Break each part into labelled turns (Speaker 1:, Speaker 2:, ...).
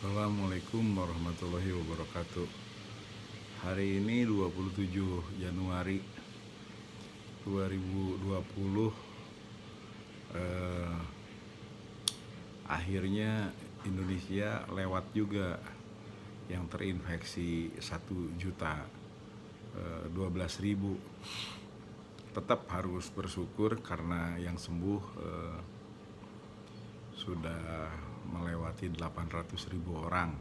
Speaker 1: Assalamualaikum warahmatullahi wabarakatuh. Hari ini 27 Januari 2020. eh, Akhirnya Indonesia lewat juga yang terinfeksi 1.012.000. Tetap harus bersyukur karena yang sembuh sudah melewati 800.000 orang.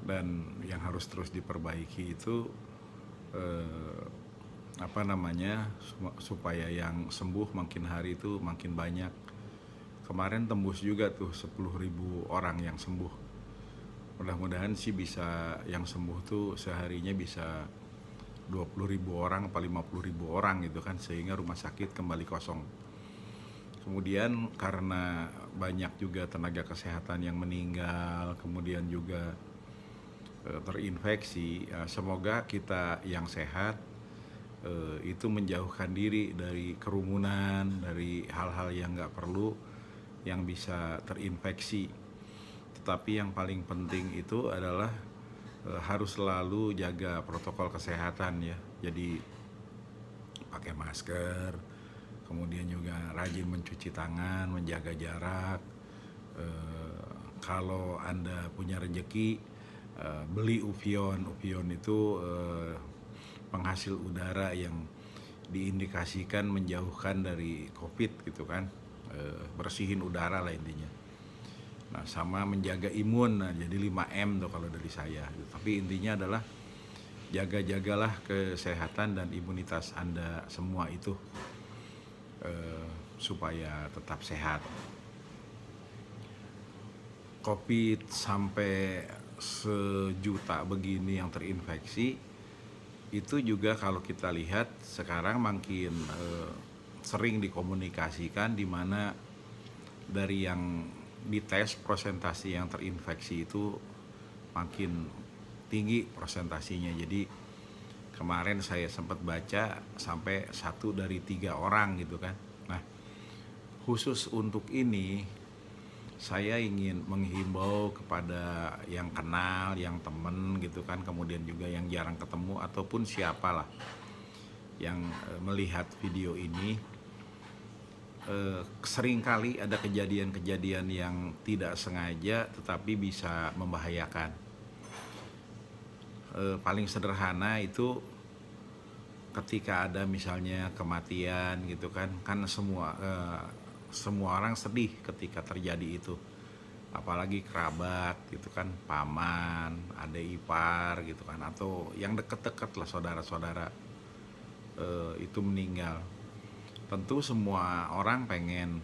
Speaker 1: Dan yang harus terus diperbaiki itu supaya yang sembuh makin hari itu makin banyak. Kemarin tembus juga tuh 10.000 orang yang sembuh. Mudah-mudahan sih bisa yang sembuh tuh seharinya bisa 20.000 orang atau 50.000 orang gitu kan, sehingga rumah sakit kembali kosong. Kemudian karena banyak juga tenaga kesehatan yang meninggal, kemudian juga terinfeksi, semoga kita yang sehat itu menjauhkan diri dari kerumunan, dari hal-hal yang nggak perlu yang bisa terinfeksi. Tetapi yang paling penting itu adalah harus selalu jaga protokol kesehatan ya. Jadi pakai masker, kemudian juga rajin mencuci tangan, menjaga jarak. Kalau Anda punya rezeki, beli Uvion. Uvion itu penghasil udara yang diindikasikan menjauhkan dari COVID gitu kan, bersihin udara lah intinya. Nah, sama menjaga imun, nah jadi 5M tuh kalau dari saya. Tapi intinya adalah jagalah kesehatan dan imunitas Anda semua itu supaya tetap sehat. COVID sampai 1.000.000 begini yang terinfeksi, itu juga kalau kita lihat sekarang makin sering dikomunikasikan, di mana dari yang dites persentase yang terinfeksi itu makin tinggi persentasinya. Jadi kemarin saya sempat baca sampai 1 dari 3 orang gitu kan. Nah, khusus untuk ini saya ingin menghimbau kepada yang kenal, yang temen gitu kan, kemudian juga yang jarang ketemu ataupun siapalah yang melihat video ini. Seringkali ada kejadian-kejadian yang tidak sengaja tetapi bisa membahayakan. Paling sederhana itu ketika ada misalnya kematian gitu kan semua orang sedih ketika terjadi itu, apalagi kerabat gitu kan, paman, adik ipar gitu kan, atau yang deket-deket lah, saudara-saudara itu meninggal. Tentu semua orang pengen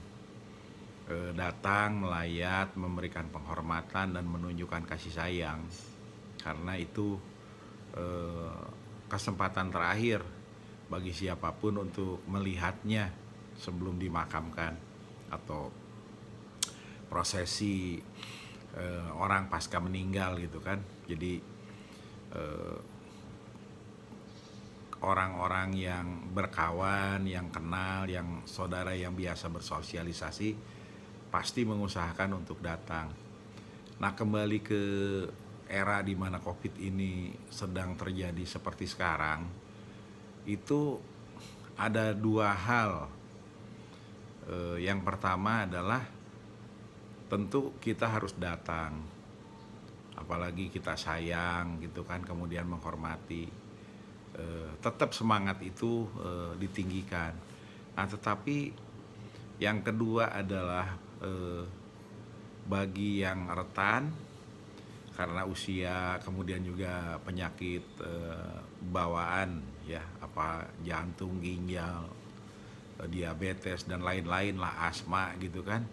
Speaker 1: datang, melayat, memberikan penghormatan dan menunjukkan kasih sayang, karena itu kesempatan terakhir bagi siapapun untuk melihatnya sebelum dimakamkan atau prosesi orang pasca meninggal gitu kan. Jadi orang-orang yang berkawan, yang kenal, yang saudara, yang biasa bersosialisasi pasti mengusahakan untuk datang. Nah, kembali ke era di mana COVID ini sedang terjadi seperti sekarang, itu ada 2 hal. Yang pertama adalah tentu kita harus datang, apalagi kita sayang gitu kan, kemudian menghormati. Tetap semangat itu ditinggikan. Nah, tetapi yang kedua adalah bagi yang rentan karena usia, kemudian juga penyakit bawaan ya, jantung, ginjal, diabetes dan lain-lain lah, asma gitu kan.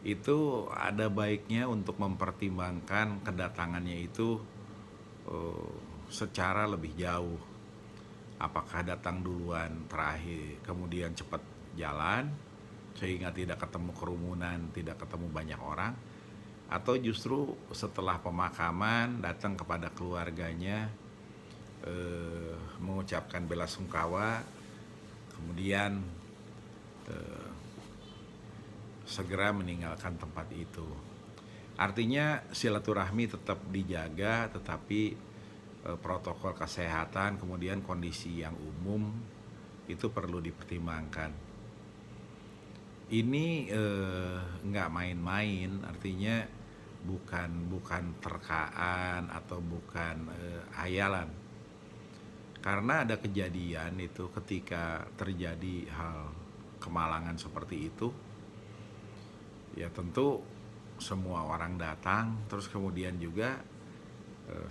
Speaker 1: Itu ada baiknya untuk mempertimbangkan kedatangannya itu secara lebih jauh. Apakah datang duluan terakhir kemudian cepat jalan sehingga tidak ketemu kerumunan, tidak ketemu banyak orang, atau justru setelah pemakaman datang kepada keluarganya, mengucapkan belasungkawa, kemudian segera meninggalkan tempat itu. Artinya silaturahmi tetap dijaga, tetapi protokol kesehatan kemudian kondisi yang umum itu perlu dipertimbangkan. Ini nggak main-main, artinya bukan terkaan atau bukan hayalan. Karena ada kejadian itu ketika terjadi hal kemalangan seperti itu, ya tentu semua orang datang, terus kemudian juga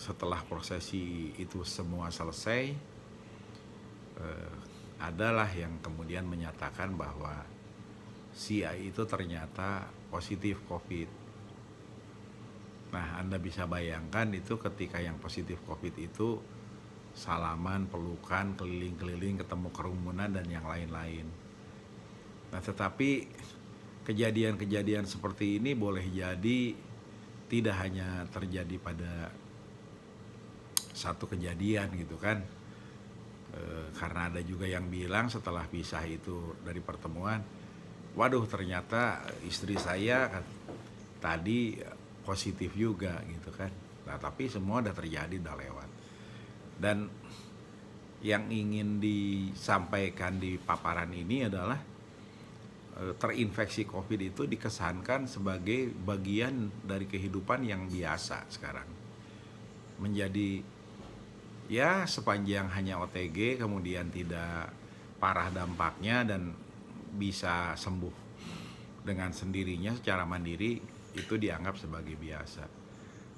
Speaker 1: setelah prosesi itu semua selesai, adalah yang kemudian menyatakan bahwa si A itu ternyata positif COVID. Nah, Anda bisa bayangkan itu ketika yang positif COVID itu salaman, pelukan, keliling-keliling, ketemu kerumunan dan yang lain-lain. Nah, tetapi kejadian-kejadian seperti ini boleh jadi tidak hanya terjadi pada satu kejadian gitu kan. Karena ada juga yang bilang setelah pisah itu dari pertemuan, waduh ternyata istri saya tadi positif juga gitu kan. Nah, tapi semua udah terjadi, udah lewat. Dan yang ingin disampaikan di paparan ini adalah terinfeksi COVID itu dikesankan sebagai bagian dari kehidupan yang biasa sekarang. Menjadi ya sepanjang hanya OTG kemudian tidak parah dampaknya dan bisa sembuh dengan sendirinya secara mandiri, itu dianggap sebagai biasa.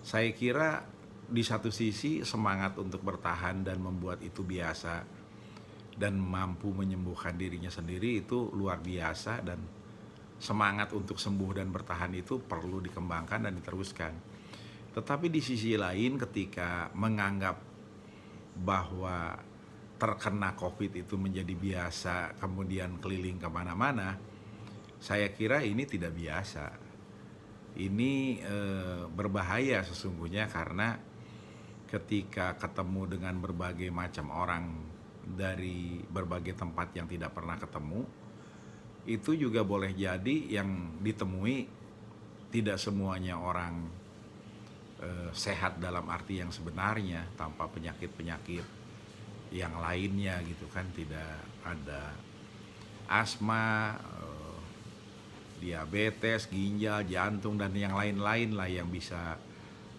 Speaker 1: Saya kira di satu sisi semangat untuk bertahan dan membuat itu biasa dan mampu menyembuhkan dirinya sendiri itu luar biasa, dan semangat untuk sembuh dan bertahan itu perlu dikembangkan dan diteruskan. Tetapi di sisi lain ketika menganggap bahwa terkena COVID itu menjadi biasa kemudian keliling kemana-mana, saya kira ini tidak biasa. Ini berbahaya sesungguhnya, karena ketika ketemu dengan berbagai macam orang dari berbagai tempat yang tidak pernah ketemu, itu juga boleh jadi yang ditemui tidak semuanya orang sehat dalam arti yang sebenarnya, tanpa penyakit-penyakit yang lainnya gitu kan. Tidak ada asma, diabetes, ginjal, jantung, dan yang lain-lain lah yang bisa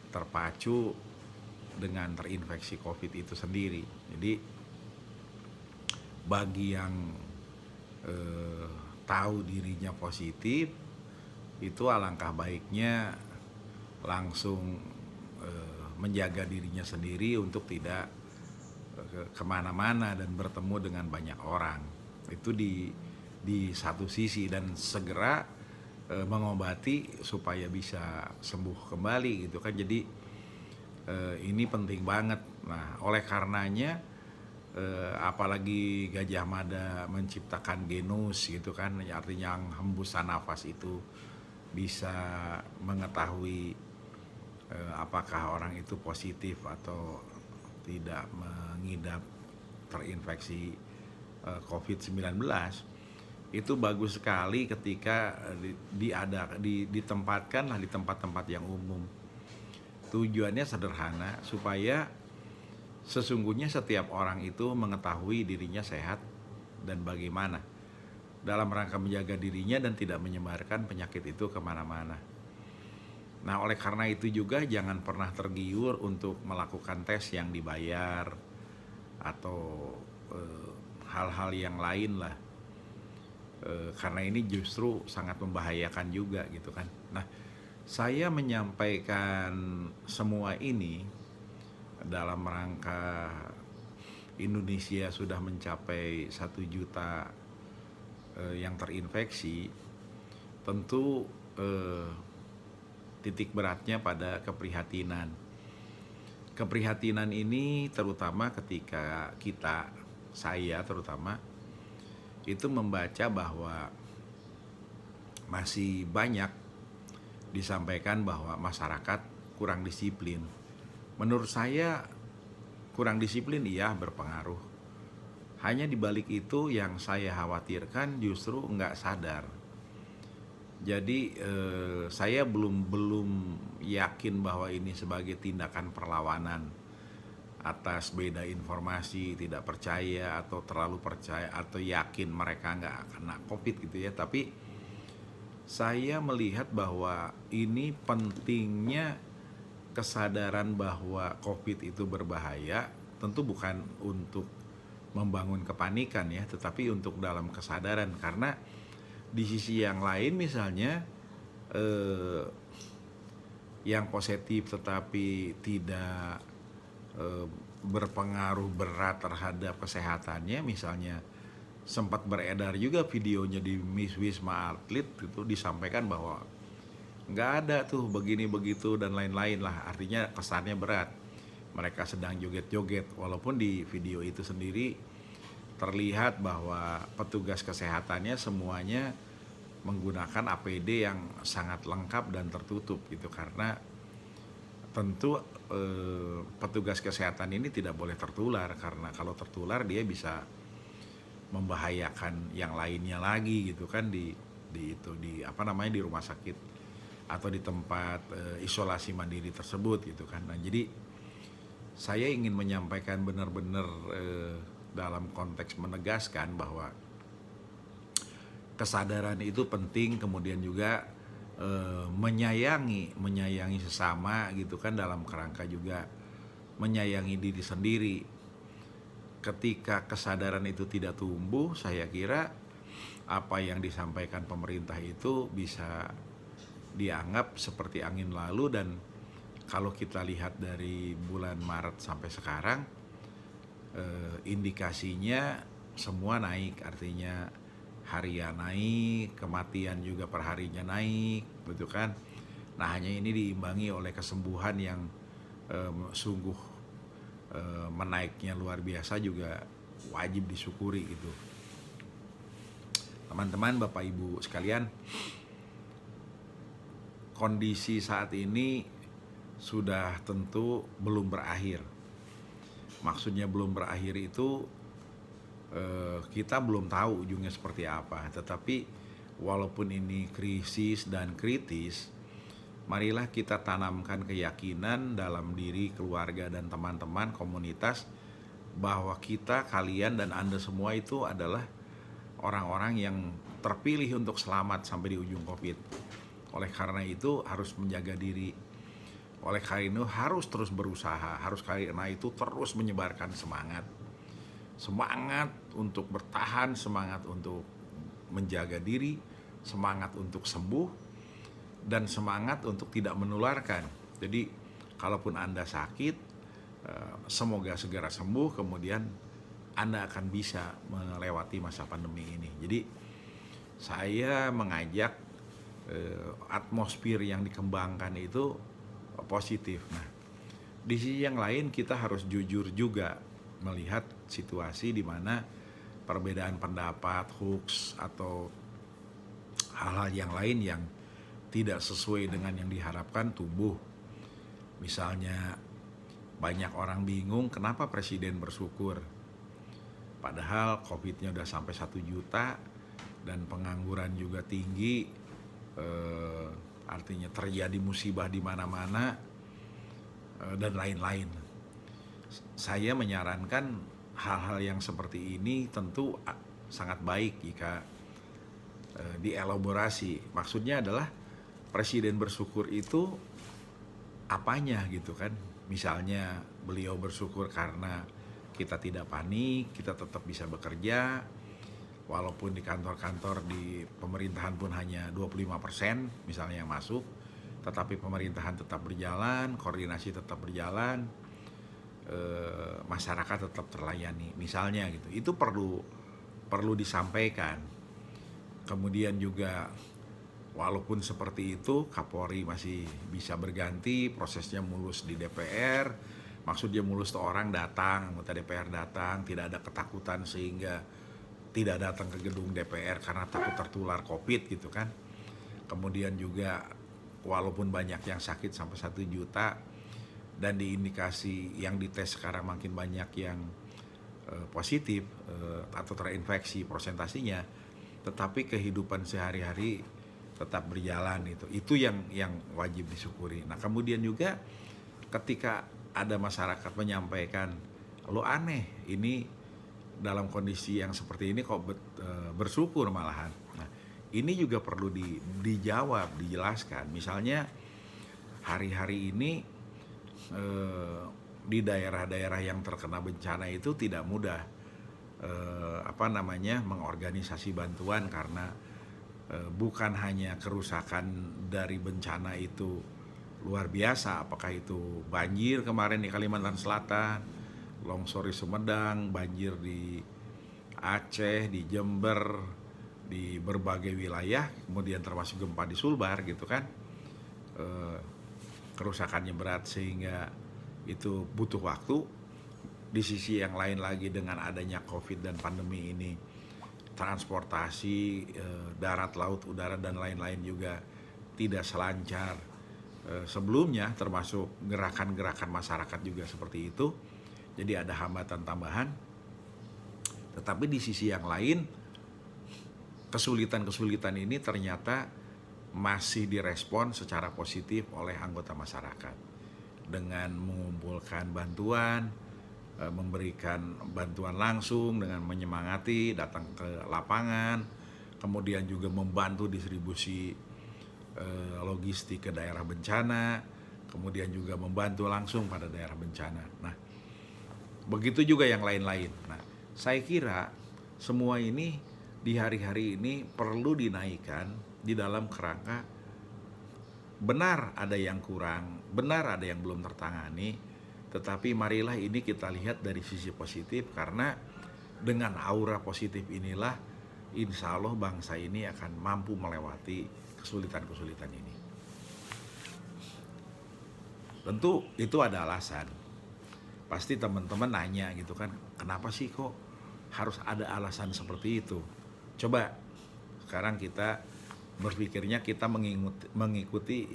Speaker 1: terpacu dengan terinfeksi COVID itu sendiri. Jadi bagi yang tahu dirinya positif, itu alangkah baiknya langsung menjaga dirinya sendiri untuk tidak kemana-mana dan bertemu dengan banyak orang. Itu di satu sisi, dan segera mengobati supaya bisa sembuh kembali gitu kan. Jadi ini penting banget. Nah, oleh karenanya apalagi Gajah Mada menciptakan genus gitu kan, artinya hembusan nafas itu bisa mengetahui apakah orang itu positif atau tidak mengidap terinfeksi COVID-19. Itu bagus sekali ketika ditempatkanlah di tempat-tempat yang umum. Tujuannya sederhana, supaya sesungguhnya setiap orang itu mengetahui dirinya sehat dan bagaimana dalam rangka menjaga dirinya dan tidak menyebarkan penyakit itu kemana-mana. Nah, oleh karena itu juga jangan pernah tergiur untuk melakukan tes yang dibayar atau hal-hal yang lain lah, karena ini justru sangat membahayakan juga gitu kan. Nah, saya menyampaikan semua ini dalam rangka Indonesia sudah mencapai 1 juta yang terinfeksi. Tentu titik beratnya pada keprihatinan. Keprihatinan ini terutama ketika saya terutama itu membaca bahwa masih banyak disampaikan bahwa masyarakat kurang disiplin. Menurut saya kurang disiplin iya berpengaruh. Hanya dibalik itu yang saya khawatirkan justru nggak sadar. Jadi saya belum belum yakin bahwa ini sebagai tindakan perlawanan atas beda informasi, tidak percaya atau terlalu percaya atau yakin mereka nggak kena COVID gitu ya. Tapi saya melihat bahwa ini pentingnya kesadaran bahwa COVID itu berbahaya, tentu bukan untuk membangun kepanikan ya, tetapi untuk dalam kesadaran. Karena di sisi yang lain misalnya eh, yang positif tetapi tidak eh, berpengaruh berat terhadap kesehatannya, misalnya sempat beredar juga videonya di Wisma Atlet itu disampaikan bahwa nggak ada tuh begini begitu dan lain-lain lah, artinya kesannya berat, mereka sedang joget-joget, walaupun di video itu sendiri terlihat bahwa petugas kesehatannya semuanya menggunakan APD yang sangat lengkap dan tertutup gitu, karena tentu petugas kesehatan ini tidak boleh tertular, karena kalau tertular dia bisa membahayakan yang lainnya lagi gitu kan, di apa namanya, di rumah sakit atau di tempat isolasi mandiri tersebut gitu kan. Nah, jadi saya ingin menyampaikan benar-benar dalam konteks menegaskan bahwa kesadaran itu penting, kemudian juga menyayangi sesama gitu kan, dalam kerangka juga menyayangi diri sendiri. Ketika kesadaran itu tidak tumbuh, saya kira apa yang disampaikan pemerintah itu bisa dianggap seperti angin lalu. Dan kalau kita lihat dari bulan Maret sampai sekarang, indikasinya semua naik, artinya harian naik, kematian juga perharinya naik, betul kan? Nah, hanya ini diimbangi oleh kesembuhan yang sungguh menaiknya luar biasa, juga wajib disyukuri gitu. Teman-teman, Bapak Ibu sekalian, kondisi saat ini sudah tentu belum berakhir. Maksudnya belum berakhir itu kita belum tahu ujungnya seperti apa. Tetapi walaupun ini krisis dan kritis, marilah kita tanamkan keyakinan dalam diri keluarga dan teman-teman komunitas bahwa kita, kalian dan Anda semua itu adalah orang-orang yang terpilih untuk selamat sampai di ujung COVID. Oleh karena itu harus menjaga diri. Oleh karena itu harus terus berusaha. Harus karena itu terus menyebarkan semangat. Semangat untuk bertahan, semangat untuk menjaga diri, semangat untuk sembuh, dan semangat untuk tidak menularkan. Jadi kalaupun Anda sakit, semoga segera sembuh, kemudian Anda akan bisa melewati masa pandemi ini. Jadi saya mengajak atmosfer yang dikembangkan itu positif. Nah, di sisi yang lain kita harus jujur juga melihat situasi di mana perbedaan pendapat, hoax, atau hal-hal yang lain yang tidak sesuai dengan yang diharapkan tumbuh. Misalnya banyak orang bingung kenapa presiden bersyukur, padahal COVID-nya udah sampai 1 juta dan pengangguran juga tinggi, artinya terjadi musibah di mana-mana, dan lain-lain. Saya menyarankan hal-hal yang seperti ini tentu sangat baik jika dielaborasi. Maksudnya adalah presiden bersyukur itu apanya gitu kan. Misalnya beliau bersyukur karena kita tidak panik, kita tetap bisa bekerja, walaupun di kantor-kantor di pemerintahan pun hanya 25% misalnya yang masuk, tetapi pemerintahan tetap berjalan, koordinasi tetap berjalan, masyarakat tetap terlayani misalnya gitu. Itu perlu disampaikan. Kemudian juga walaupun seperti itu, Kapolri masih bisa berganti, prosesnya mulus di DPR. Maksudnya mulus tuh orang datang, anggota DPR datang, tidak ada ketakutan sehingga tidak datang ke gedung DPR karena takut tertular COVID gitu kan. Kemudian juga walaupun banyak yang sakit sampai 1 juta dan diindikasi yang dites sekarang makin banyak yang positif atau terinfeksi prosentasinya, tetapi kehidupan sehari-hari tetap berjalan itu. Itu yang wajib disyukuri. Nah, kemudian juga ketika ada masyarakat menyampaikan, lo aneh, ini dalam kondisi yang seperti ini kok bersyukur malahan. Nah, ini juga perlu dijawab, dijelaskan. Misalnya hari-hari ini di daerah-daerah yang terkena bencana itu tidak mudah mengorganisasi bantuan karena bukan hanya kerusakan dari bencana itu luar biasa, apakah itu banjir kemarin di Kalimantan Selatan, longsor di Sumedang, banjir di Aceh, di Jember, di berbagai wilayah, kemudian termasuk gempa di Sulbar gitu kan. Kerusakannya berat sehingga itu butuh waktu. Di sisi yang lain lagi dengan adanya COVID dan pandemi ini, transportasi darat, laut, udara dan lain-lain juga tidak selancar sebelumnya, termasuk gerakan-gerakan masyarakat juga seperti itu. Jadi ada hambatan tambahan. Tetapi di sisi yang lain, kesulitan-kesulitan ini ternyata masih direspon secara positif oleh anggota masyarakat dengan mengumpulkan bantuan, memberikan bantuan langsung dengan menyemangati, datang ke lapangan, kemudian juga membantu distribusi logistik ke daerah bencana, kemudian juga membantu langsung pada daerah bencana. Nah, begitu juga yang lain-lain. Nah, saya kira semua ini di hari-hari ini perlu dinaikkan di dalam kerangka benar ada yang kurang, benar ada yang belum tertangani, tetapi marilah ini kita lihat dari sisi positif, karena dengan aura positif inilah insya Allah bangsa ini akan mampu melewati kesulitan-kesulitan ini. Tentu itu ada alasan. Pasti teman-teman nanya gitu kan, kenapa sih kok harus ada alasan seperti itu? Coba sekarang kita berpikirnya kita mengikuti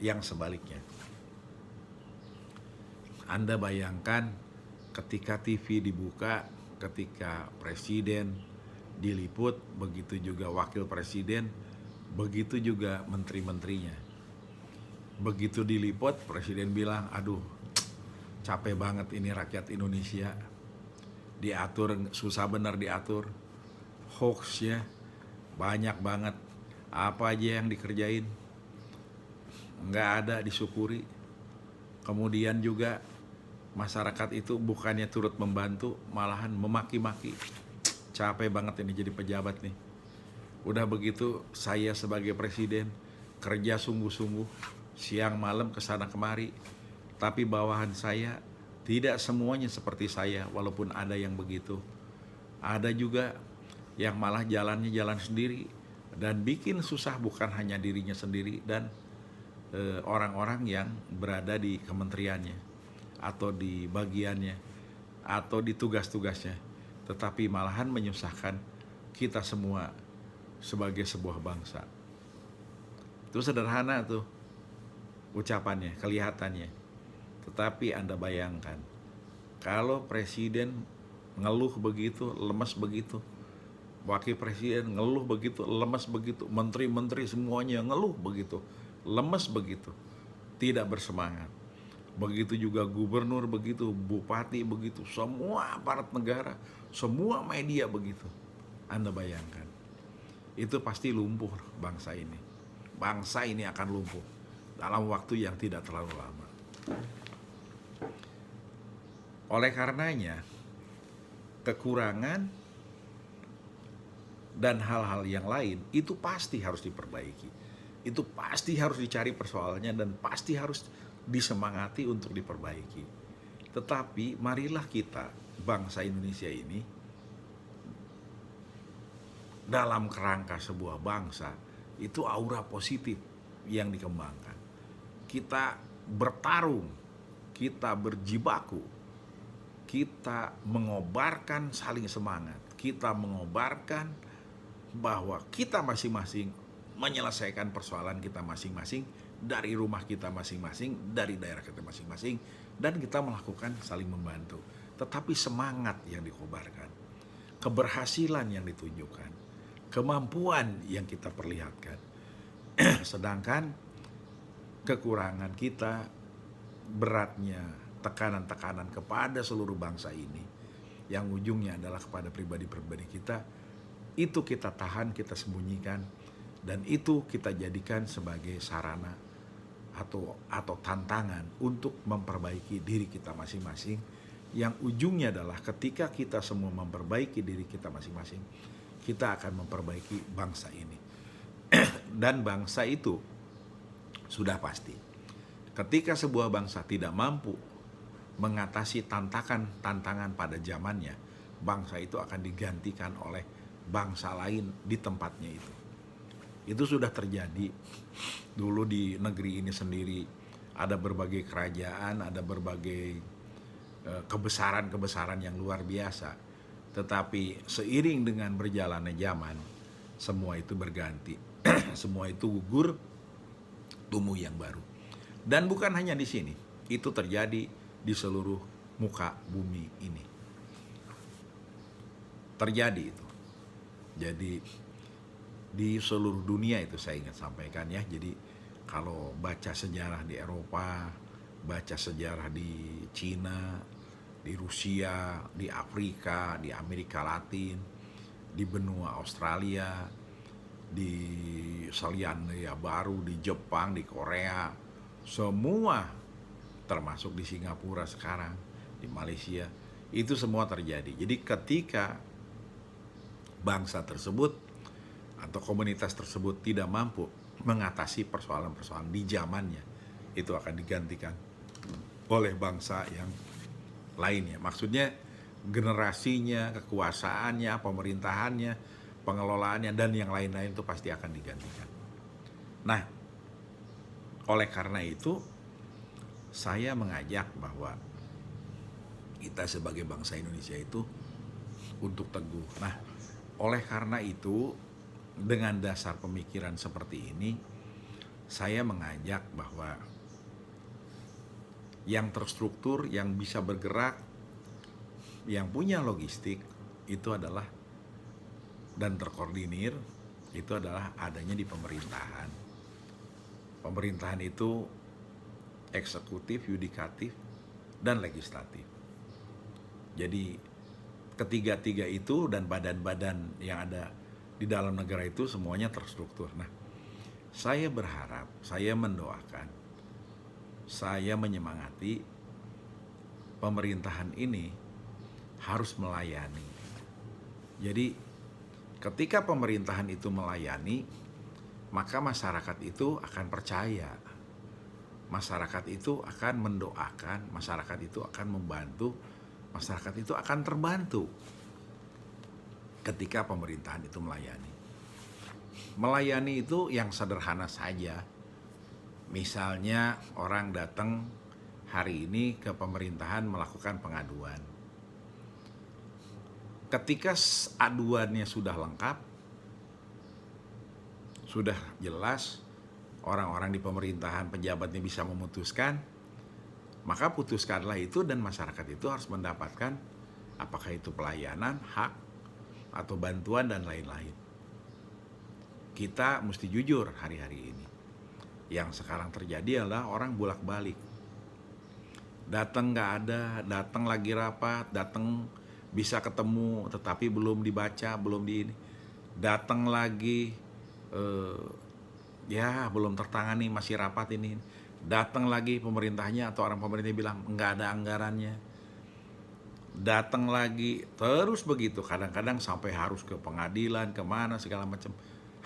Speaker 1: yang sebaliknya. Anda bayangkan ketika TV dibuka, ketika presiden diliput, begitu juga wakil presiden, begitu juga menteri-menterinya. Begitu diliput, presiden bilang, aduh capek banget ini rakyat Indonesia, diatur, susah benar diatur, hoax ya, banyak banget, apa aja yang dikerjain, nggak ada disyukuri. Kemudian juga masyarakat itu bukannya turut membantu, malahan memaki-maki. Capek banget ini jadi pejabat nih. Udah begitu saya sebagai presiden kerja sungguh-sungguh, siang malam kesana kemari, tapi bawahan saya tidak semuanya seperti saya, walaupun ada yang begitu. Ada juga yang malah jalannya jalan sendiri dan bikin susah bukan hanya dirinya sendiri dan orang-orang yang berada di kementeriannya atau di bagiannya atau di tugas-tugasnya, tetapi malahan menyusahkan kita semua sebagai sebuah bangsa. Itu sederhana tuh ucapannya, kelihatannya, tetapi Anda bayangkan kalau presiden ngeluh begitu, lemes begitu, wakil presiden ngeluh begitu, lemes begitu, menteri-menteri semuanya ngeluh begitu, lemes begitu, tidak bersemangat. Begitu juga gubernur begitu, bupati begitu, semua aparat negara, semua media begitu. Anda bayangkan, itu pasti lumpuh bangsa ini. Bangsa ini akan lumpuh dalam waktu yang tidak terlalu lama. Oleh karenanya, kekurangan dan hal-hal yang lain itu pasti harus diperbaiki. Itu pasti harus dicari persoalannya dan pasti harus disemangati untuk diperbaiki. Tetapi marilah kita, bangsa Indonesia ini, dalam kerangka sebuah bangsa, itu aura positif yang dikembangkan. Kita bertarung, kita berjibaku, kita mengobarkan saling semangat, kita mengobarkan bahwa kita masing-masing menyelesaikan persoalan kita masing-masing dari rumah kita masing-masing, dari daerah kita masing-masing, dan kita melakukan saling membantu. Tetapi semangat yang dikobarkan, keberhasilan yang ditunjukkan, kemampuan yang kita perlihatkan, Sedangkan kekurangan kita, beratnya tekanan-tekanan kepada seluruh bangsa ini, yang ujungnya adalah kepada pribadi-pribadi kita, itu kita tahan, kita sembunyikan, dan itu kita jadikan sebagai sarana atau tantangan untuk memperbaiki diri kita masing-masing, yang ujungnya adalah ketika kita semua memperbaiki diri kita masing-masing, kita akan memperbaiki bangsa ini. Dan bangsa itu sudah pasti, ketika sebuah bangsa tidak mampu mengatasi tantangan pada zamannya, bangsa itu akan digantikan oleh bangsa lain di tempatnya itu. Itu sudah terjadi dulu di negeri ini sendiri. Ada berbagai kerajaan, ada berbagai kebesaran-kebesaran yang luar biasa. Tetapi seiring dengan berjalannya zaman, semua itu berganti. Semua itu gugur, tumbuh yang baru. Dan bukan hanya di sini, itu terjadi di seluruh muka bumi ini. Terjadi itu. Jadi di seluruh dunia itu saya ingin sampaikan ya. Jadi kalau baca sejarah di Eropa, baca sejarah di Cina, di Rusia, di Afrika, di Amerika Latin, di benua Australia, di Selandia Baru, di Jepang, di Korea, semua, termasuk di Singapura sekarang, di Malaysia, itu semua terjadi. Jadi ketika bangsa tersebut atau komunitas tersebut tidak mampu mengatasi persoalan-persoalan di zamannya, itu akan digantikan oleh bangsa yang lainnya. Maksudnya generasinya, kekuasaannya, pemerintahannya, pengelolaannya, dan yang lain-lain itu pasti akan digantikan. Nah, oleh karena itu saya mengajak bahwa kita sebagai bangsa Indonesia itu untuk teguh. Nah, oleh karena itu dengan dasar pemikiran seperti ini, saya mengajak bahwa yang terstruktur, yang bisa bergerak, yang punya logistik itu adalah dan terkoordinir itu adalah adanya di pemerintahan. Pemerintahan itu eksekutif, yudikatif, dan legislatif. Jadi ketiga-tiga itu dan badan-badan yang ada di dalam negara itu semuanya terstruktur. Nah, saya berharap, saya mendoakan, saya menyemangati pemerintahan ini harus melayani. Jadi ketika pemerintahan itu melayani, maka masyarakat itu akan percaya. Masyarakat itu akan mendoakan, masyarakat itu akan membantu, masyarakat itu akan terbantu ketika pemerintahan itu melayani. Melayani itu yang sederhana saja. Misalnya orang datang hari ini ke pemerintahan melakukan pengaduan. Ketika aduannya sudah lengkap, sudah jelas, orang-orang di pemerintahan, pejabatnya bisa memutuskan, maka putuskanlah itu dan masyarakat itu harus mendapatkan apakah itu pelayanan, hak, atau bantuan dan lain-lain. Kita mesti jujur hari-hari ini. Yang sekarang terjadi adalah orang bolak-balik. Datang nggak ada, datang lagi rapat, datang bisa ketemu tetapi belum dibaca, belum di ini. Datang lagi, ya belum tertangani, masih rapat ini. Datang lagi pemerintahnya atau orang pemerintah bilang nggak ada anggarannya. Datang lagi, terus begitu. Kadang-kadang sampai harus ke pengadilan, kemana segala macam,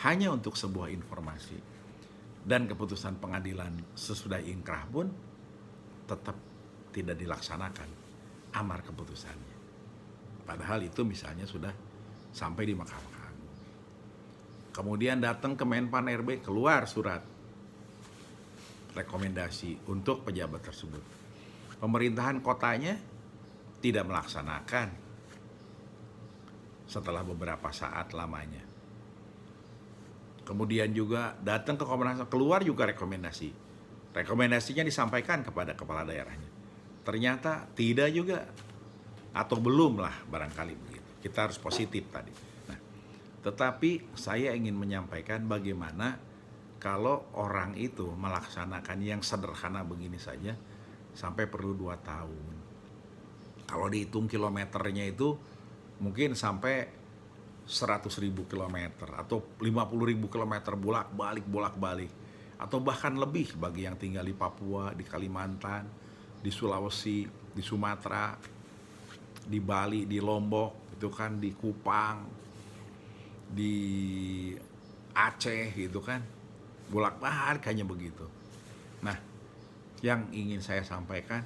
Speaker 1: hanya untuk sebuah informasi. Dan keputusan pengadilan sesudah ingkrah pun tetap tidak dilaksanakan amar keputusannya. Padahal itu misalnya sudah sampai di Mahkamah Agung. Kemudian datang ke Menpan RB, keluar surat rekomendasi untuk pejabat tersebut. Pemerintahan kotanya tidak melaksanakan setelah beberapa saat lamanya. Kemudian juga datang ke Komnas HAM, keluar juga rekomendasi. Rekomendasinya disampaikan kepada kepala daerahnya. Ternyata tidak juga, atau belum lah barangkali begitu. Kita harus positif tadi. Nah, tetapi saya ingin menyampaikan bagaimana kalau orang itu melaksanakan yang sederhana begini saja sampai perlu 2 tahun. Kalau dihitung kilometernya itu mungkin sampai 100.000 kilometer atau 50.000 kilometer bolak-balik atau bahkan lebih bagi yang tinggal di Papua, di Kalimantan, di Sulawesi, di Sumatera, di Bali, di Lombok, itu kan, di Kupang, di Aceh gitu kan, bolak-balik hanya begitu. Nah, yang ingin saya sampaikan,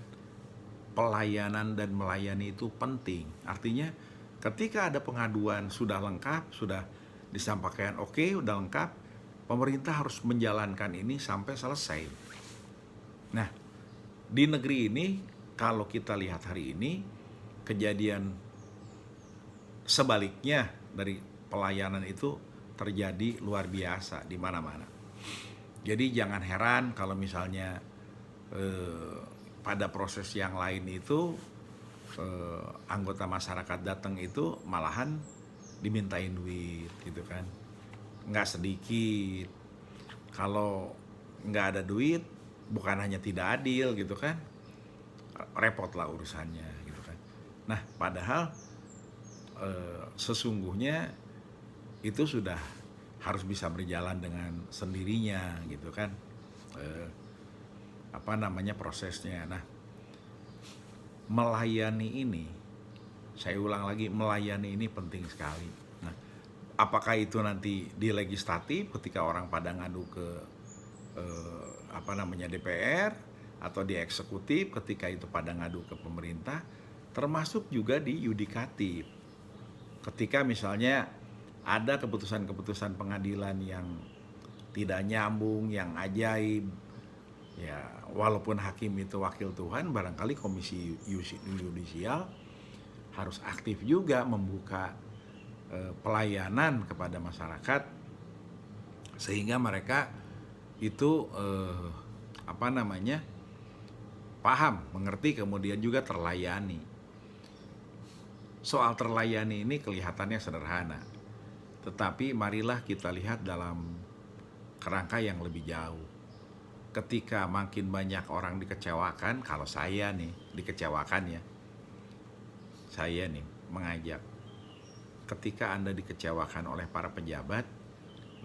Speaker 1: pelayanan dan melayani itu penting. Artinya ketika ada pengaduan sudah lengkap, sudah disampaikan oke, udah lengkap, pemerintah harus menjalankan ini sampai selesai. Nah, di negeri ini kalau kita lihat hari ini, kejadian sebaliknya dari pelayanan itu terjadi luar biasa di mana-mana. Jadi jangan heran kalau misalnya pada proses yang lain itu anggota masyarakat datang itu malahan dimintain duit gitu kan, nggak sedikit. Kalau nggak ada duit bukan hanya tidak adil gitu kan, repot lah urusannya gitu kan. Nah, padahal sesungguhnya itu sudah harus bisa berjalan dengan sendirinya gitu kan, prosesnya. Nah, melayani ini, saya ulang lagi, melayani ini penting sekali. Nah, apakah itu nanti di legislatif ketika orang pada ngadu ke DPR, atau di eksekutif ketika itu pada ngadu ke pemerintah, termasuk juga di yudikatif ketika misalnya ada keputusan-keputusan pengadilan yang tidak nyambung, yang ajaib. Ya, walaupun hakim itu wakil Tuhan, barangkali komisi yudisial harus aktif juga membuka pelayanan kepada masyarakat sehingga mereka itu paham, mengerti, kemudian juga terlayani. Soal terlayani ini kelihatannya sederhana, tetapi marilah kita lihat dalam kerangka yang lebih jauh. Ketika makin banyak orang dikecewakan, kalau saya nih dikecewakan ya, saya nih mengajak, ketika Anda dikecewakan oleh para pejabat,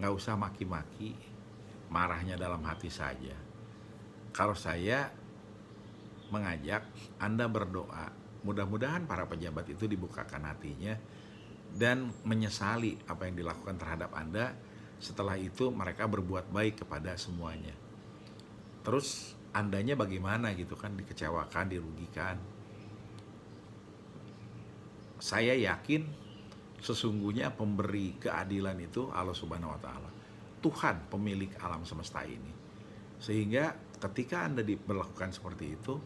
Speaker 1: nggak usah maki-maki, marahnya dalam hati saja. Kalau saya mengajak Anda berdoa, mudah-mudahan para pejabat itu dibukakan hatinya dan menyesali apa yang dilakukan terhadap Anda. Setelah itu mereka berbuat baik kepada semuanya. Terus Andanya bagaimana gitu kan, dikecewakan, dirugikan. Saya yakin sesungguhnya pemberi keadilan itu Allah Subhanahu wa Ta'ala, Tuhan pemilik alam semesta ini. Sehingga ketika Anda diperlakukan seperti itu,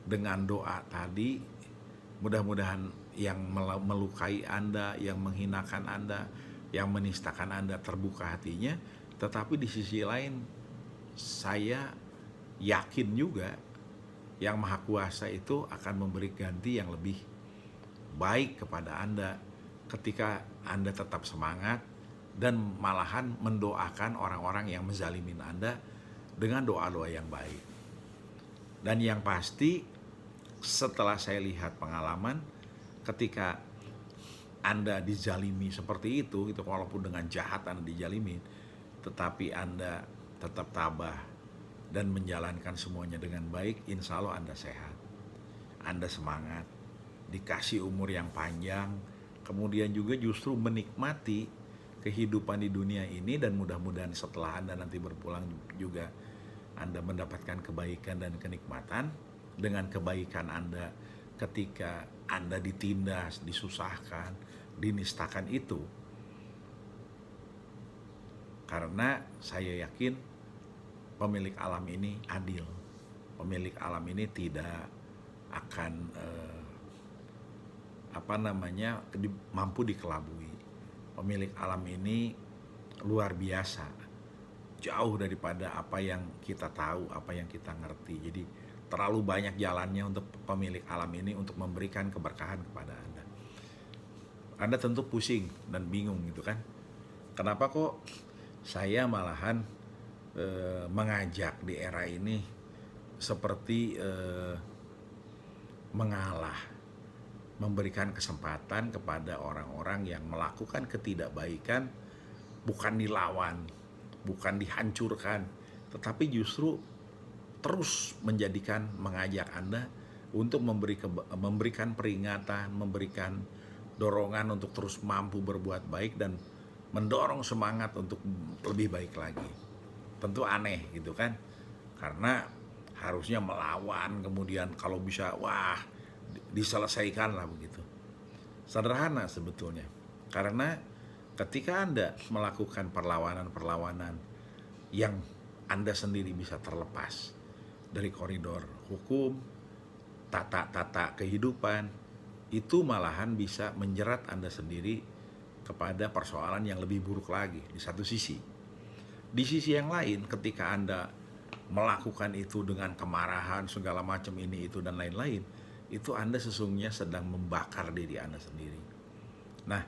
Speaker 1: dengan doa tadi, mudah-mudahan yang melukai Anda, yang menghinakan Anda, yang menistakan Anda terbuka hatinya. Tetapi di sisi lain, saya yakin juga Yang Maha Kuasa itu akan memberi ganti yang lebih baik kepada Anda ketika Anda tetap semangat dan malahan mendoakan orang-orang yang menzalimin Anda dengan doa-doa yang baik. Dan yang pasti, setelah saya lihat pengalaman, ketika Anda dizalimi seperti itu walaupun dengan jahat Anda dijalimin, tetapi Anda tetap tabah dan menjalankan semuanya dengan baik, insya Allah Anda sehat, Anda semangat, dikasih umur yang panjang, kemudian juga justru menikmati kehidupan di dunia ini, dan mudah-mudahan setelah Anda nanti berpulang juga Anda mendapatkan kebaikan dan kenikmatan dengan kebaikan Anda ketika Anda ditindas, disusahkan, dinistakan itu. Karena saya yakin pemilik alam ini adil. Pemilik alam ini tidak akan mampu dikelabui. Pemilik alam ini luar biasa, jauh daripada apa yang kita tahu, apa yang kita ngerti. Jadi terlalu banyak jalannya untuk pemilik alam ini untuk memberikan keberkahan kepada Anda. Anda tentu pusing dan bingung gitu kan, kenapa kok saya malahan mengajak di era ini seperti mengalah, memberikan kesempatan kepada orang-orang yang melakukan ketidakbaikan, bukan dilawan, bukan dihancurkan, tetapi justru terus mengajak Anda untuk memberikan peringatan, memberikan dorongan untuk terus mampu berbuat baik dan mendorong semangat untuk lebih baik lagi. Tentu aneh gitu kan, karena harusnya melawan, kemudian kalau bisa wah diselesaikan lah begitu. Sederhana sebetulnya, karena ketika Anda melakukan perlawanan-perlawanan yang Anda sendiri bisa terlepas dari koridor hukum, tata kehidupan, itu malahan bisa menjerat Anda sendiri kepada persoalan yang lebih buruk lagi di satu sisi. Di sisi yang lain, ketika Anda melakukan itu dengan kemarahan, segala macam ini, itu, dan lain-lain, itu Anda sesungguhnya sedang membakar diri Anda sendiri. Nah,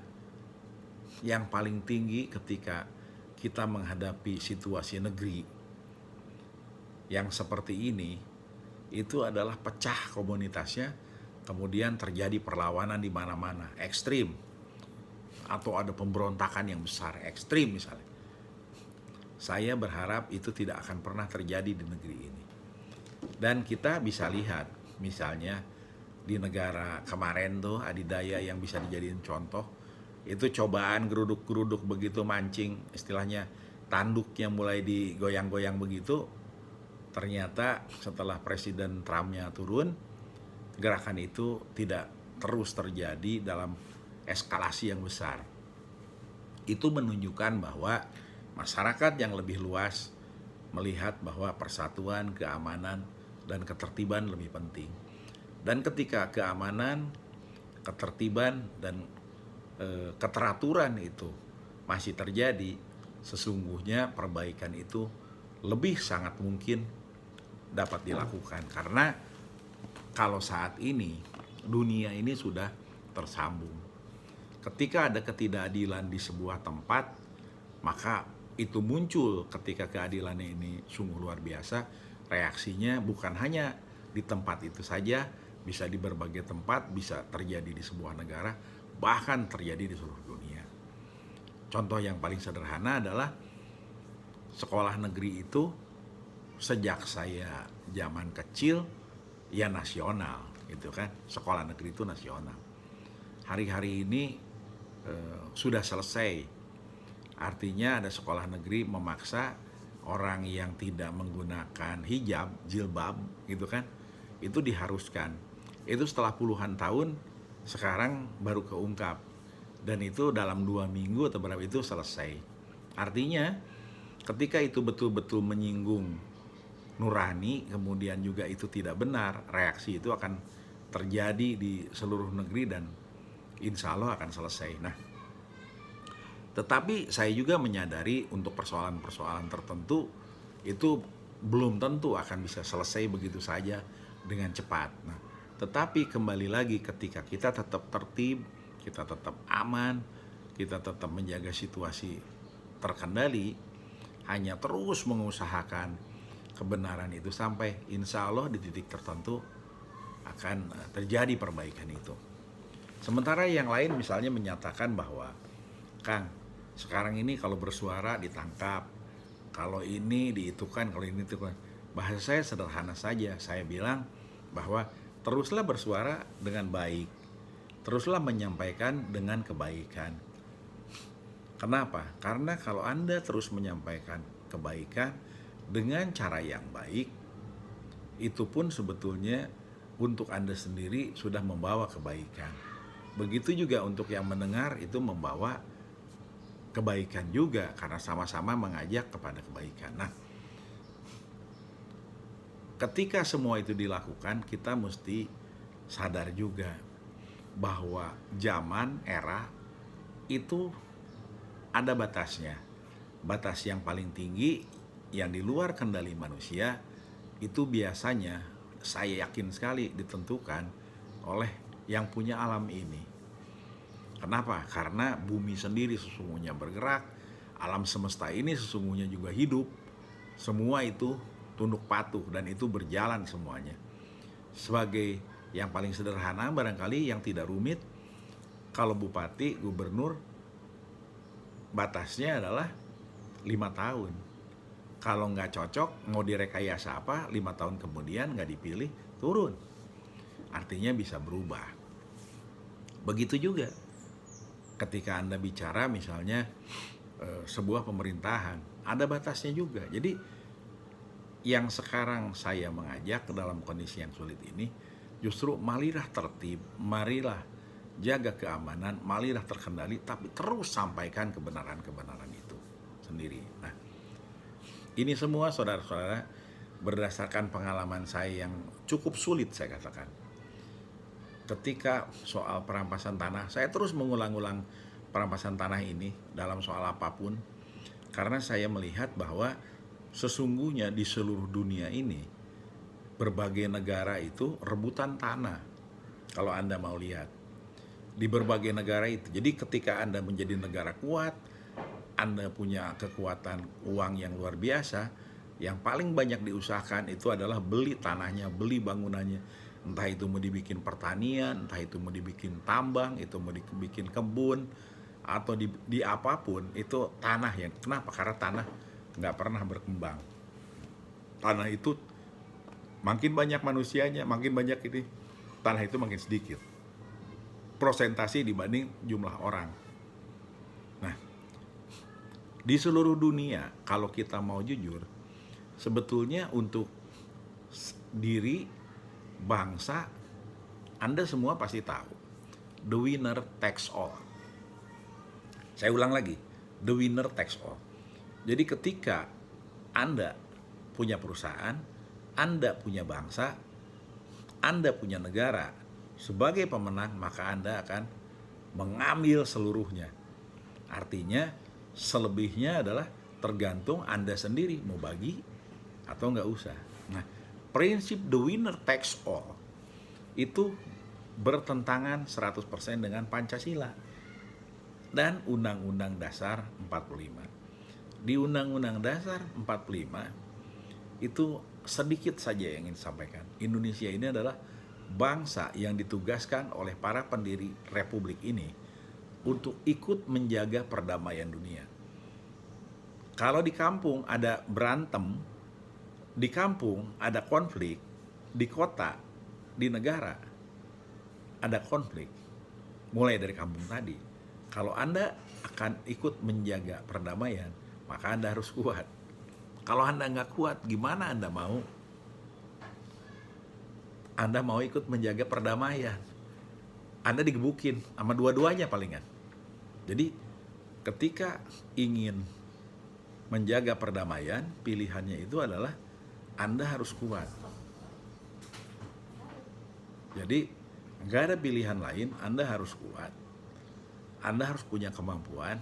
Speaker 1: yang paling tinggi ketika kita menghadapi situasi negeri yang seperti ini, itu adalah pecah komunitasnya, kemudian terjadi perlawanan di mana-mana, ekstrim, atau ada pemberontakan yang besar, ekstrim misalnya. Saya berharap itu tidak akan pernah terjadi di negeri ini. Dan kita bisa lihat, misalnya di negara kemarin tuh, adidaya yang bisa dijadiin contoh, itu cobaan geruduk-geruduk begitu mancing, istilahnya tanduknya mulai digoyang-goyang begitu. Ternyata setelah Presiden Trumpnya turun, gerakan itu tidak terus terjadi dalam eskalasi yang besar. Itu menunjukkan bahwa masyarakat yang lebih luas melihat bahwa persatuan, keamanan, dan ketertiban lebih penting. Dan ketika keamanan, ketertiban, dan keteraturan itu masih terjadi, sesungguhnya perbaikan itu lebih sangat mungkin dapat dilakukan. Karena kalau saat ini dunia ini sudah tersambung. Ketika ada ketidakadilan di sebuah tempat, maka itu muncul ketika keadilannya ini sungguh luar biasa. Reaksinya bukan hanya di tempat itu saja, bisa di berbagai tempat, bisa terjadi di sebuah negara, bahkan terjadi di seluruh dunia. Contoh yang paling sederhana adalah sekolah negeri itu sejak saya zaman kecil ya nasional gitu kan, sekolah negeri itu nasional. Hari-hari ini sudah selesai, artinya ada sekolah negeri memaksa orang yang tidak menggunakan hijab, jilbab gitu kan, itu diharuskan. Itu setelah puluhan tahun sekarang baru keungkap, dan itu dalam 2 minggu atau berapa itu selesai. Artinya ketika itu betul-betul menyinggung nurani, kemudian juga itu tidak benar, reaksi itu akan terjadi di seluruh negeri dan insya Allah akan selesai. Nah, tetapi saya juga menyadari untuk persoalan-persoalan tertentu itu belum tentu akan bisa selesai begitu saja dengan cepat. Nah, tetapi kembali lagi, ketika kita tetap tertib, kita tetap aman, kita tetap menjaga situasi terkendali, hanya terus mengusahakan kebenaran itu sampai insya Allah di titik tertentu akan terjadi perbaikan itu. Sementara yang lain misalnya menyatakan bahwa, Kang, sekarang ini kalau bersuara ditangkap, kalau ini diitukan, kalau ini diitukan. Bahasa saya sederhana saja, saya bilang bahwa teruslah bersuara dengan baik, teruslah menyampaikan dengan kebaikan. Kenapa? Karena kalau Anda terus menyampaikan kebaikan dengan cara yang baik, itu pun sebetulnya untuk Anda sendiri sudah membawa kebaikan. Begitu juga untuk yang mendengar, itu membawa kebaikan juga karena sama-sama mengajak kepada kebaikan. Nah, ketika semua itu dilakukan, kita mesti sadar juga bahwa zaman, era itu ada batasnya. Batas yang paling tinggi yang di luar kendali manusia itu biasanya saya yakin sekali ditentukan oleh yang punya alam ini. Kenapa? Karena bumi sendiri sesungguhnya bergerak, alam semesta ini sesungguhnya juga hidup, Semua itu tunduk patuh dan itu berjalan semuanya. Sebagai yang paling sederhana barangkali yang tidak rumit, kalau bupati, gubernur batasnya adalah 5 tahun. Kalau nggak cocok, mau direkayasa apa, 5 tahun kemudian nggak dipilih, turun. Artinya bisa berubah. Begitu juga ketika Anda bicara misalnya sebuah pemerintahan, ada batasnya juga. Jadi yang sekarang saya mengajak dalam kondisi yang sulit ini, justru marilah tertib, marilah jaga keamanan, marilah terkendali, tapi terus sampaikan kebenaran-kebenaran itu sendiri. Nah, ini semua saudara-saudara berdasarkan pengalaman saya yang cukup sulit saya katakan. Ketika soal perampasan tanah, saya terus mengulang-ulang perampasan tanah ini dalam soal apapun, karena saya melihat bahwa sesungguhnya di seluruh dunia ini berbagai negara itu rebutan tanah. Kalau Anda mau lihat di berbagai negara itu, jadi ketika Anda menjadi negara kuat, Anda punya kekuatan uang yang luar biasa, yang paling banyak diusahakan itu adalah beli tanahnya, beli bangunannya. Entah itu mau dibikin pertanian, entah itu mau dibikin tambang, itu mau dibikin kebun, atau di apapun, itu tanah yang, kenapa? Karena tanah nggak pernah berkembang. Tanah itu makin banyak manusianya, makin banyak ini, tanah itu makin sedikit prosentasi dibanding jumlah orang. Nah, di seluruh dunia kalau kita mau jujur, sebetulnya untuk diri bangsa, Anda semua pasti tahu, the winner takes all. Saya ulang lagi, the winner takes all. Jadi ketika Anda punya perusahaan, Anda punya bangsa, Anda punya negara, sebagai pemenang maka Anda akan mengambil seluruhnya. Artinya selebihnya adalah tergantung Anda sendiri mau bagi atau nggak usah. Nah, prinsip the winner takes all itu bertentangan 100% dengan Pancasila dan Undang-Undang Dasar 45. Di Undang-Undang Dasar 45 itu sedikit saja yang ingin disampaikan. Indonesia ini adalah bangsa yang ditugaskan oleh para pendiri republik ini untuk ikut menjaga perdamaian dunia. Kalau di kampung ada berantem, di kampung ada konflik, di kota, di negara ada konflik, mulai dari kampung tadi. Kalau Anda akan ikut menjaga perdamaian, maka Anda harus kuat. Kalau Anda nggak kuat, gimana Anda mau ikut menjaga perdamaian? Anda digebukin sama dua-duanya palingan. Jadi ketika ingin menjaga perdamaian, pilihannya itu adalah Anda harus kuat. Jadi nggak ada pilihan lain, Anda harus kuat. Anda harus punya kemampuan,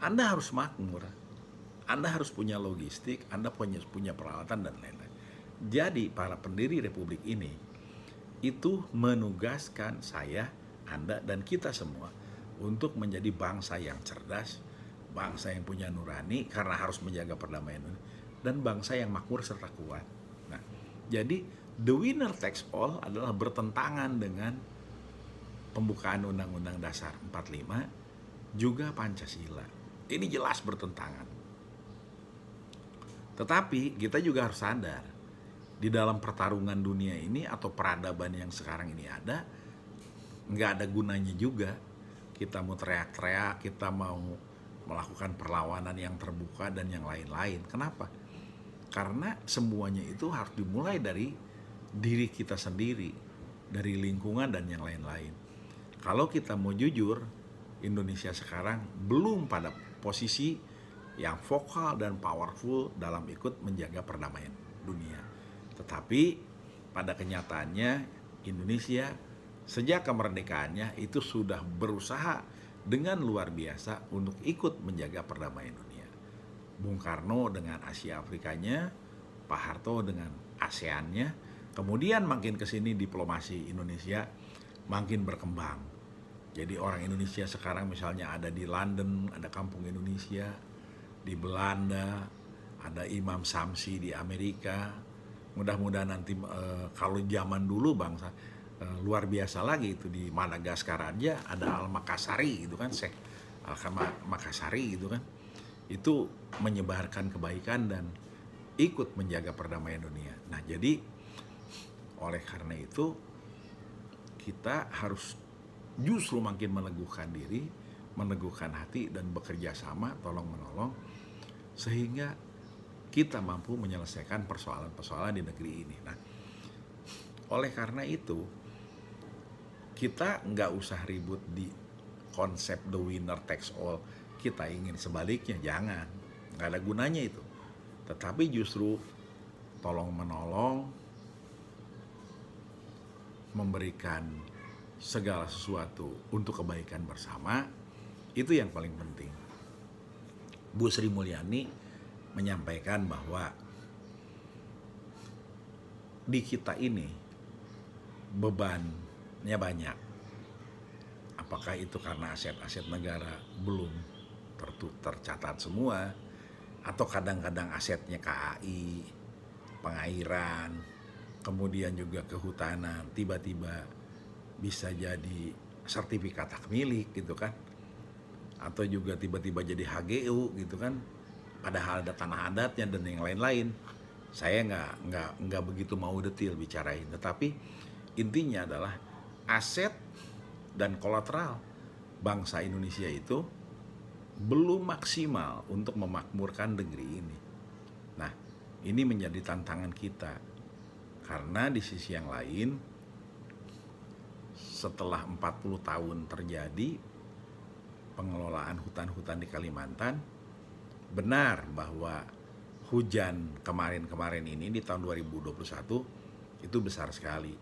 Speaker 1: Anda harus makmur, Anda harus punya logistik, Anda punya peralatan dan lain-lain. Jadi para pendiri republik ini itu menugaskan saya, Anda, dan kita semua untuk menjadi bangsa yang cerdas, bangsa yang punya nurani karena harus menjaga perdamaian, dan bangsa yang makmur serta kuat. Nah, jadi the winner takes all adalah bertentangan dengan pembukaan Undang-Undang Dasar 45 juga Pancasila. Ini jelas bertentangan. Tetapi kita juga harus sadar, di dalam pertarungan dunia ini atau peradaban yang sekarang ini ada, nggak ada gunanya juga kita mau teriak-teriak, kita mau melakukan perlawanan yang terbuka dan yang lain-lain. Kenapa? Karena semuanya itu harus dimulai dari diri kita sendiri, dari lingkungan dan yang lain-lain. Kalau kita mau jujur, Indonesia sekarang belum pada posisi yang vokal dan powerful dalam ikut menjaga perdamaian dunia. Tetapi pada kenyataannya Indonesia sejak kemerdekaannya itu sudah berusaha dengan luar biasa untuk ikut menjaga perdamaian dunia. Bung Karno dengan Asia Afrikanya, Pak Harto dengan ASEAN-nya, kemudian makin kesini diplomasi Indonesia makin berkembang. Jadi orang Indonesia sekarang misalnya ada di London, ada kampung Indonesia, di Belanda, ada Imam Samsi di Amerika. Mudah-mudahan nanti kalau zaman dulu bangsa luar biasa lagi itu di Madagaskar aja ada Al-Makassari gitu kan, Syekh Al-Makassari gitu kan. Itu menyebarkan kebaikan dan ikut menjaga perdamaian dunia. Nah, jadi oleh karena itu kita harus justru makin meneguhkan diri, meneguhkan hati dan bekerja sama tolong menolong sehingga kita mampu menyelesaikan persoalan-persoalan di negeri ini. Nah, oleh karena itu kita nggak usah ribut di konsep the winner takes all. Kita ingin sebaliknya, jangan, nggak ada gunanya itu. Tetapi justru tolong menolong, memberikan segala sesuatu untuk kebaikan bersama, itu yang paling penting. Bu Sri Mulyani menyampaikan bahwa di kita ini bebannya banyak. Apakah itu karena aset-aset negara belum tercatat semua, atau kadang-kadang asetnya KAI, pengairan, kemudian juga kehutanan, tiba-tiba bisa jadi sertifikat hak milik gitu kan, atau juga tiba-tiba jadi HGU gitu kan, padahal ada tanah adatnya dan yang lain-lain. Saya nggak begitu mau detail bicarain, tetapi intinya adalah aset dan kolateral bangsa Indonesia itu belum maksimal untuk memakmurkan negeri ini. Nah, ini menjadi tantangan kita. Karena di sisi yang lain, setelah 40 tahun terjadi pengelolaan hutan-hutan di Kalimantan, benar bahwa hujan kemarin-kemarin ini di tahun 2021 itu besar sekali.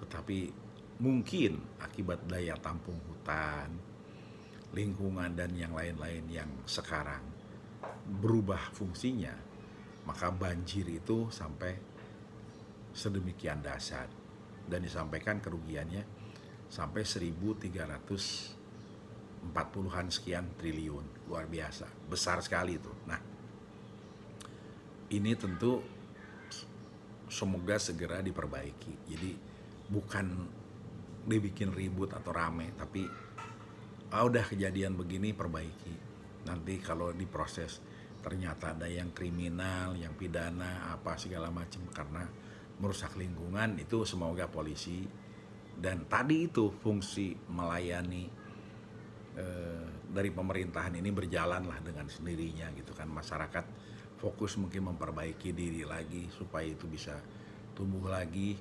Speaker 1: Tetapi mungkin akibat daya tampung hutan, lingkungan dan yang lain-lain yang sekarang berubah fungsinya, maka banjir itu sampai sedemikian dahsyat dan disampaikan kerugiannya sampai 1.340-an sekian triliun. Luar biasa, besar sekali itu. Nah, ini tentu semoga segera diperbaiki. Jadi bukan dibikin ribut atau rame, tapi udah kejadian begini perbaiki. Nanti kalau diproses ternyata ada yang kriminal, yang pidana, apa segala macam karena merusak lingkungan, itu semoga polisi dan tadi itu fungsi melayani dari pemerintahan ini berjalanlah dengan sendirinya gitu kan. Masyarakat fokus mungkin memperbaiki diri lagi supaya itu bisa tumbuh lagi,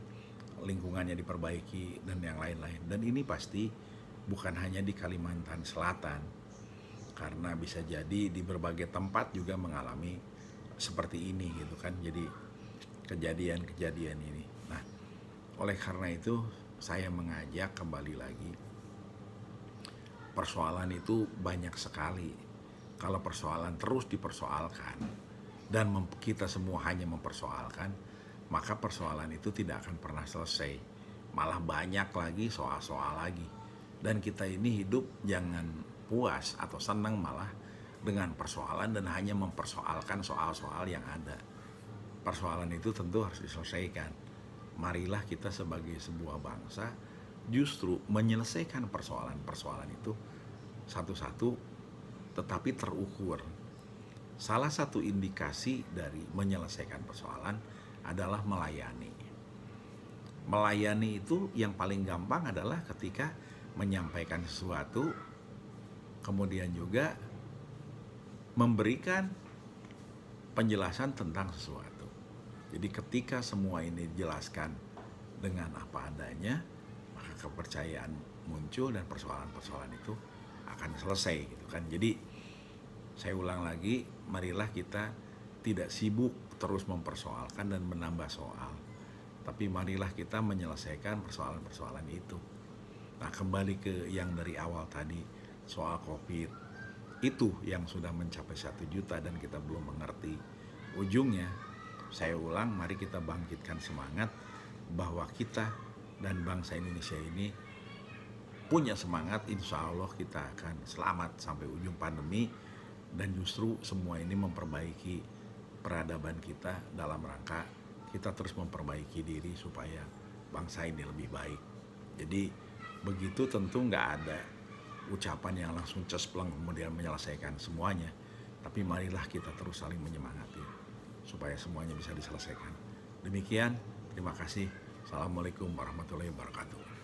Speaker 1: lingkungannya diperbaiki dan yang lain-lain. Dan ini pasti bukan hanya di Kalimantan Selatan, karena bisa jadi di berbagai tempat juga mengalami seperti ini gitu kan. Jadi kejadian-kejadian ini. Nah, oleh karena itu saya mengajak kembali lagi, persoalan itu banyak sekali. Kalau persoalan terus dipersoalkan dan kita semua hanya mempersoalkan, maka persoalan itu tidak akan pernah selesai. Malah banyak lagi soal-soal lagi. Dan kita ini hidup jangan puas atau senang malah dengan persoalan dan hanya mempersoalkan soal-soal yang ada. Persoalan itu tentu harus diselesaikan. Marilah kita sebagai sebuah bangsa justru menyelesaikan persoalan-persoalan itu satu-satu tetapi terukur. Salah satu indikasi dari menyelesaikan persoalan adalah melayani. Melayani itu yang paling gampang adalah ketika menyampaikan sesuatu, kemudian juga memberikan penjelasan tentang sesuatu. Jadi ketika semua ini dijelaskan dengan apa adanya, maka kepercayaan muncul dan persoalan-persoalan itu akan selesai gitu kan. Jadi saya ulang lagi, marilah kita tidak sibuk terus mempersoalkan dan menambah soal, tapi marilah kita menyelesaikan persoalan-persoalan itu. Nah, kembali ke yang dari awal tadi, soal COVID, itu yang sudah mencapai 1 juta dan kita belum mengerti ujungnya. Saya ulang, mari kita bangkitkan semangat bahwa kita dan bangsa Indonesia ini punya semangat, insya Allah kita akan selamat sampai ujung pandemi. Dan justru semua ini memperbaiki peradaban kita dalam rangka kita terus memperbaiki diri supaya bangsa ini lebih baik. Jadi begitu tentu nggak ada ucapan yang langsung cespleng kemudian menyelesaikan semuanya. Tapi marilah kita terus saling menyemangati supaya semuanya bisa diselesaikan. Demikian, terima kasih. Assalamualaikum warahmatullahi wabarakatuh.